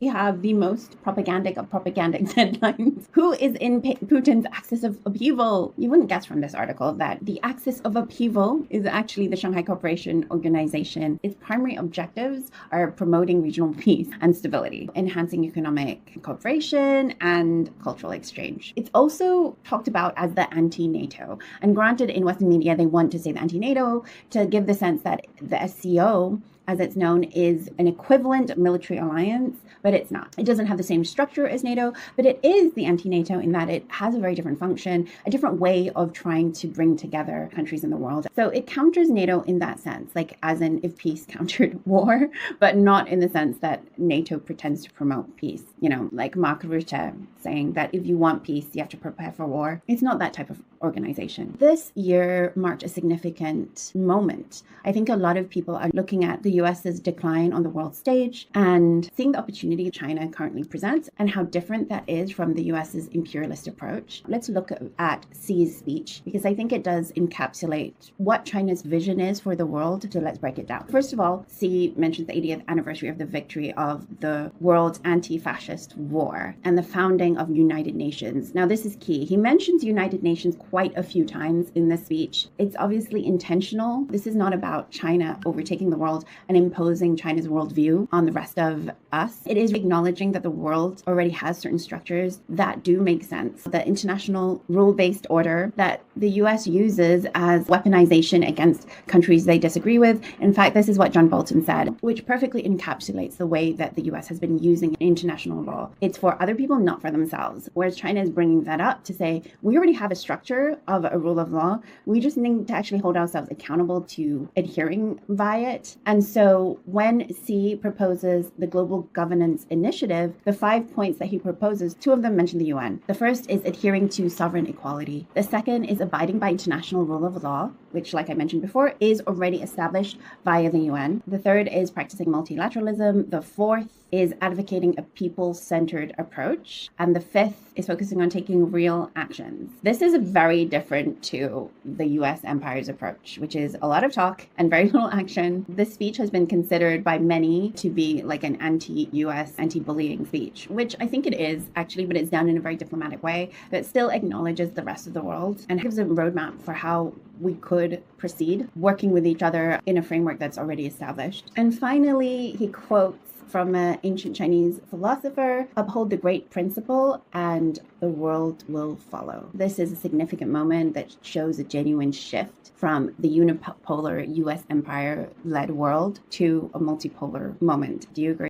We have the most propagandic of propagandic headlines. Who is in Putin's axis of upheaval? You wouldn't guess from this article that the axis of upheaval is actually the Shanghai Cooperation Organization. Its primary objectives are promoting regional peace and stability, enhancing economic cooperation and cultural exchange. It's also talked about as the anti-NATO. And granted, in Western media, they want to say the anti-NATO to give the sense that the SCO, as it's known, is an equivalent military alliance, but it's not. It doesn't have the same structure as NATO, but it is the anti-NATO in that it has a very different function, a different way of trying to bring together countries in the world. So it counters NATO in that sense, like as in if peace countered war, but not in the sense that NATO pretends to promote peace. You know, like Mark Rutte saying that if you want peace, you have to prepare for war. It's not that type of organization. This year marked a significant moment. I think a lot of people are looking at the US's decline on the world stage and seeing the opportunity China currently presents and how different that is from the US's imperialist approach. Let's look at Xi's speech because I think it does encapsulate what China's vision is for the world. So let's break it down. First of all, Xi mentions the 80th anniversary of the victory of the world's anti-fascist war and the founding of United Nations. Now, this is key. He mentions United Nations quite a few times in this speech. It's obviously intentional. This is not about China overtaking the world and imposing China's worldview on the rest of us. It is acknowledging that the world already has certain structures that do make sense. The international rule-based order that the US uses as weaponization against countries they disagree with. In fact, this is what John Bolton said, which perfectly encapsulates the way that the US has been using international law. It's for other people, not for themselves. Whereas China is bringing that up to say, we already have a structure of a rule of law. We just need to actually hold ourselves accountable to adhering by it. And so when Xi proposes the Global Governance Initiative, the 5 points that he proposes, 2 of them mention the UN. The first is adhering to sovereign equality. The second is abiding by international rule of law, which, like I mentioned before, is already established via the UN. The third is practicing multilateralism. The fourth is advocating a people-centered approach. And the fifth is focusing on taking real actions. This is very different to the US empire's approach, which is a lot of talk and very little action. This speech has been considered by many to be like an anti-US, anti-bullying speech, which I think it is actually, but it's done in a very diplomatic way that still acknowledges the rest of the world and gives a roadmap for how we could proceed working with each other in a framework that's already established. And finally, he quotes from an ancient Chinese philosopher, uphold the great principle and the world will follow. This is a significant moment that shows a genuine shift from the unipolar US empire-led world to a multipolar moment. Do you agree?